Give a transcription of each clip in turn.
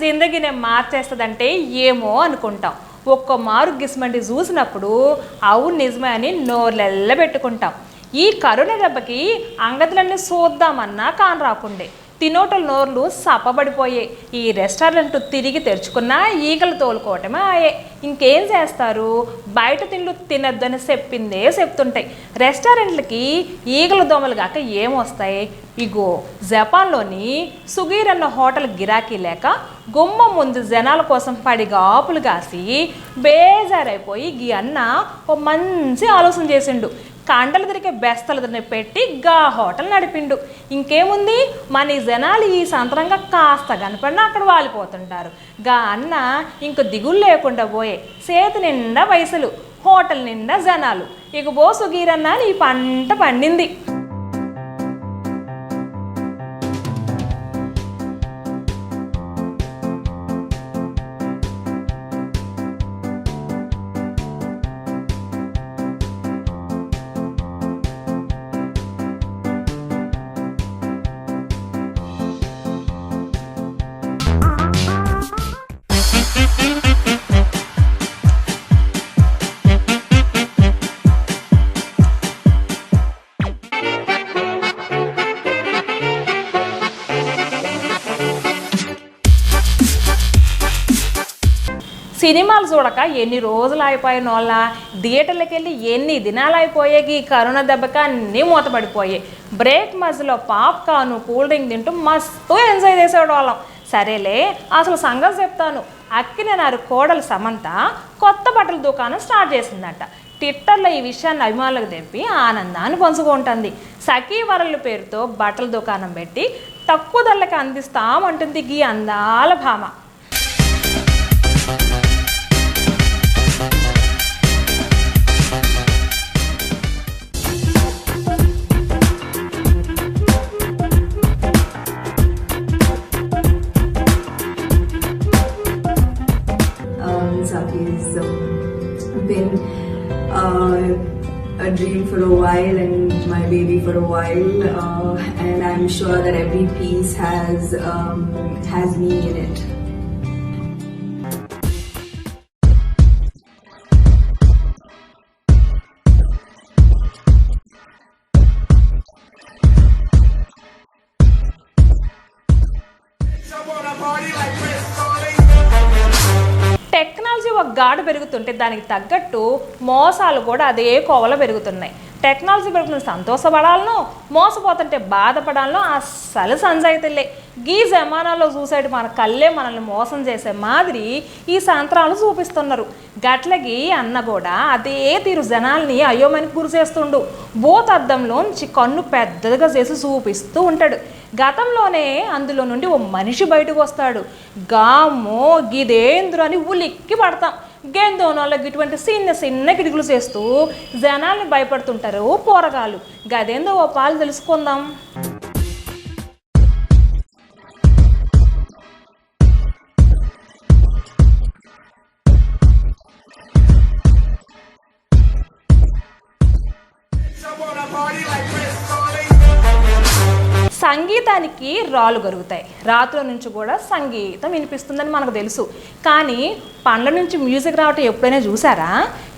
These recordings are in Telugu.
జిందగీనే మార్చేస్తుందంటే ఏమో అనుకుంటాం. ఒక్క మారు గిస్మంటి చూసినప్పుడు అవును నిజమే అని నోర్లెల్ల పెట్టుకుంటాం. ఈ కరోనా దెబ్బకి అంగదులన్నీ చూద్దామన్నా కాని రాకుండే. తినోటల నోర్లు సపబడిపోయాయి. ఈ రెస్టారెంట్ తిరిగి తెరుచుకున్నా ఈగలు తోలుకోవటమే ఆయే. ఇంకేం చేస్తారు? బయట తిండ్లు తినొద్దని చెప్తుంటాయి. రెస్టారెంట్లకి ఈగల దోమలు కాక ఏమొస్తాయి? ఇగో జపాన్లోని సుగీర్ అన్న హోటల్ గిరాకీ లేక గుమ్మ ముందు జనాల కోసం పడిగాపులు కాసి బేజారైపోయి గీ అన్న ఓ మంచి ఆలోచన చేసిండు. కండలు దొరికే బెస్తలు పెట్టి గా హోటల్ నడిపిండు. ఇంకేముంది, మన ఈ జనాలు ఈ సంతరంగా కాస్త కనపడినా అక్కడ వాలిపోతుంటారు. గా అన్న ఇంక దిగులు లేకుండా పోయే. చేతి నిండా పైసలు, హోటల్ నిండా జనాలు. ఇక బో సుగీరన్న నీ పంట పండింది. సినిమాలు చూడక ఎన్ని రోజులు అయిపోయిన వాళ్ళ థియేటర్లకు వెళ్ళి ఎన్ని దినాలు అయిపోయాయి. ఈ కరోనా దెబ్బకి అన్నీ మూతపడిపోయాయి. బ్రేక్ మధ్యలో పాప్కార్న్ కూల్ డ్రింక్ తింటూ మస్తు ఎంజాయ్ చేసేవాడు వాళ్ళం. సరేలే, అసలు సంగతి చెప్తాను. అక్కినేనారు కోడలు సమంత కొత్త బట్టల దుకాణం స్టార్ట్ చేసిందట. ట్విట్టర్లో ఈ విషయాన్ని అభిమానులకు తెప్పి ఆనందాన్ని పంచుకుంటుంది. సఖీ వరల పేరుతో బట్టల దుకాణం పెట్టి తక్కువ ధరలకి అందిస్తామంటుంది గీ అందాల భామ. Saki's been a dream for a while and my baby for a while, and I'm sure that every piece has me in it. Technology ఒక గాడు పెరుగుతుంటే దానికి తగ్గట్టు మోసాలు కూడా అదే కోవలో పెరుగుతున్నాయి. టెక్నాలజీ పెరుగుతున్న సంతోషపడాలను, మోసపోతుంటే బాధపడాలను అస్సలు సంజాయితీలే. గీ జమానాలో చూసేటి మన కళ్ళే మనల్ని మోసం చేసే మాదిరి ఈ సంత్రాలు చూపిస్తున్నారు. గట్లకి అన్న కూడా అదే తీరు జనాల్ని అయోమయానికి గురి చేస్తుండు. బూత్ అద్దంలోంచి కన్ను పెద్దదిగా చేసి చూపిస్తూ ఉంటాడు. గతంలోనే అందులో నుండి ఓ మనిషి బయటకు వస్తాడు. గామో గిదేంద్రు అని ఉలిక్కి పడతాం. గేందోనోళ్ళకి ఇటువంటి చిన్న చిన్న కిటికలు చేస్తూ జనాల్ని భయపడుతుంటారు పోరగాళ్ళు. గదేందో ఓ పాలు తెలుసుకుందాం. సంగీతానికి రాళ్ళు గరుగుతాయి. రాత్రుల నుంచి కూడా సంగీతం వినిపిస్తుందని మనకు తెలుసు. కానీ పండ్ల నుంచి మ్యూజిక్ రావటం ఎప్పుడైనా చూసారా?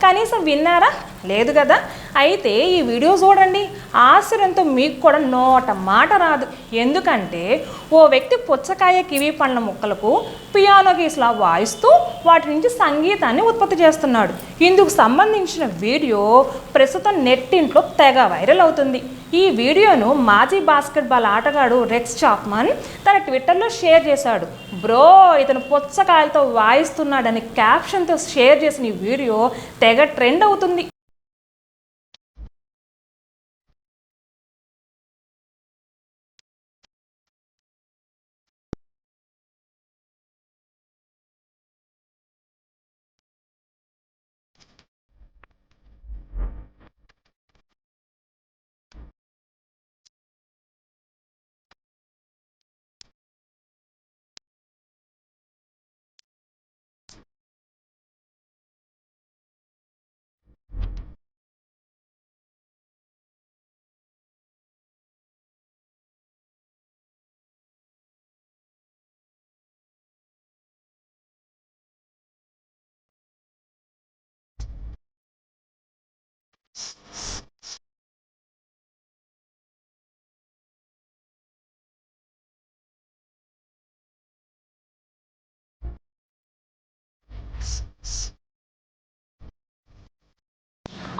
కనీసం విన్నారా? లేదు కదా. అయితే ఈ వీడియో చూడండి. ఆశ్చర్యంతో మీకు కూడా నోట మాట రాదు. ఎందుకంటే ఓ వ్యక్తి పుచ్చకాయ కివి పండ్ల ముక్కలకు పియానో గీస్లా వాయిస్తూ వాటి నుంచి సంగీతాన్ని ఉత్పత్తి చేస్తున్నాడు. ఇందుకు సంబంధించిన వీడియో ప్రస్తుతం నెట్టింట్లో తెగ వైరల్ అవుతుంది. ఈ వీడియోను మాజీ బాస్కెట్బాల్ ఆటగాడు రెక్స్ చాప్మన్ తన ట్విట్టర్లో షేర్ చేశాడు. బ్రో, ఇతను పుచ్చకాయలతో వాయిస్తున్నాడని క్యాప్షన్తో షేర్ చేసిన ఈ వీడియో తెగ ట్రెండ్ అవుతుంది.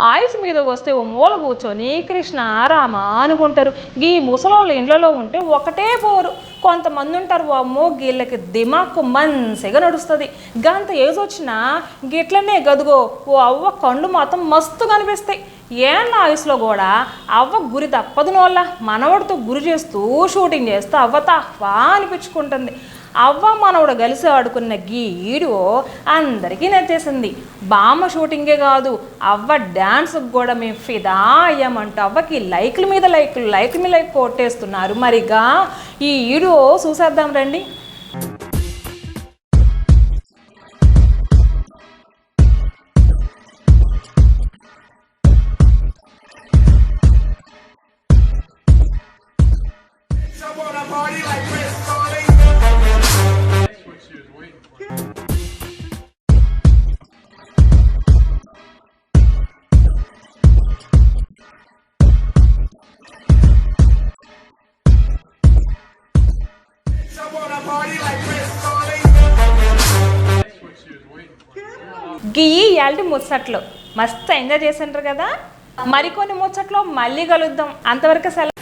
ఆయుస్ మీద వస్తే ఓ మూల కూర్చొని కృష్ణ రామ అనుకుంటారు. ఈ ముసలోళ్ళు ఇండ్లలో ఉంటే ఒకటే పోరు. కొంతమంది ఉంటారు అమ్మో వీళ్ళకి దిమాకు మంచిగా నడుస్తుంది. గంత ఏజ్ వచ్చినా గిట్లనే గదుగో ఓ అవ్వ కళ్ళు మాత్రం మస్తు కనిపిస్తాయి. ఏళ్ళ ఆయుస్లో కూడా అవ్వ గురి తప్పదు నోళ్ళ మనవడితో గురి చేస్తూ షూటింగ్ చేస్తూ అవ్వ తాహ్వా అనిపించుకుంటుంది. అవ్వ మనవడు కలిసి ఆడుకున్న గీ వీడియో అందరికీ నచ్చేసింది. బామ్మ షూటింగే కాదు అవ్వ డ్యాన్స్కి కూడా మేము ఫిదా అయ్యామంటూ అవ్వకి లైక్ల మీద లైక్ కొట్టేస్తున్నారు. మరిగా ఈ వీడియో చూసేద్దాం రండి. గీ యాల్టి ముచ్చట్లు మస్తు ఎంజాయ్ చేసిండ్రు కదా. మరికొన్ని ముచ్చట్లు మళ్ళీ కలుద్దాం. అంతవరకు సెలవు.